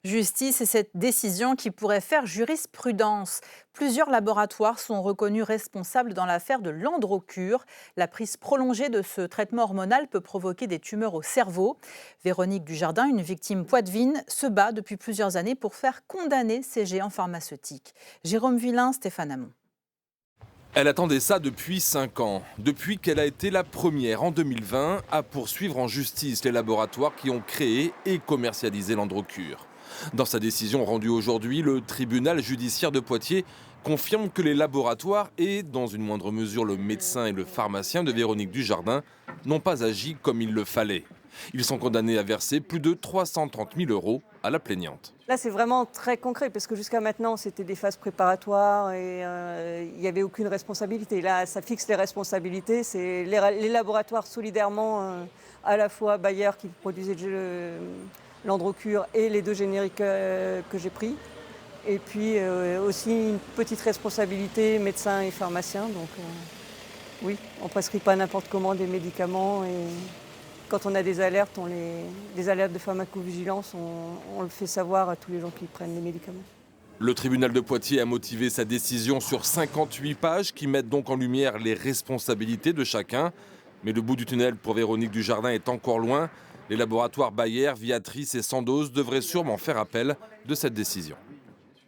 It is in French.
Justice et cette décision qui pourrait faire jurisprudence. Plusieurs laboratoires sont reconnus responsables dans l'affaire de l'androcure. La prise prolongée de ce traitement hormonal peut provoquer des tumeurs au cerveau. Véronique Dujardin, une victime poitevine, se bat depuis plusieurs années pour faire condamner ces géants pharmaceutiques. Jérôme Villain, Stéphane Hamon. Elle attendait ça depuis 5 ans, depuis qu'elle a été la première en 2020 à poursuivre en justice les laboratoires qui ont créé et commercialisé l'androcure. Dans sa décision rendue aujourd'hui, le tribunal judiciaire de Poitiers confirme que les laboratoires et, dans une moindre mesure, le médecin et le pharmacien de Véronique Dujardin n'ont pas agi comme il le fallait. Ils sont condamnés à verser plus de 330 000 € à la plaignante. Là, c'est vraiment très concret parce que jusqu'à maintenant, c'était des phases préparatoires et il n'y avait aucune responsabilité. Là, ça fixe les responsabilités. C'est les laboratoires solidairement, à la fois Bayer qui produisait l'androcure et les deux génériques que j'ai pris. Et puis aussi une petite responsabilité médecin et pharmacien. Donc oui, on ne prescrit pas n'importe comment des médicaments. Et quand on a des alertes, des alertes de pharmacovigilance, on le fait savoir à tous les gens qui prennent les médicaments. Le tribunal de Poitiers a motivé sa décision sur 58 pages qui mettent donc en lumière les responsabilités de chacun. Mais le bout du tunnel pour Véronique Dujardin est encore loin. Les laboratoires Bayer, Viatris et Sandoz devraient sûrement faire appel de cette décision.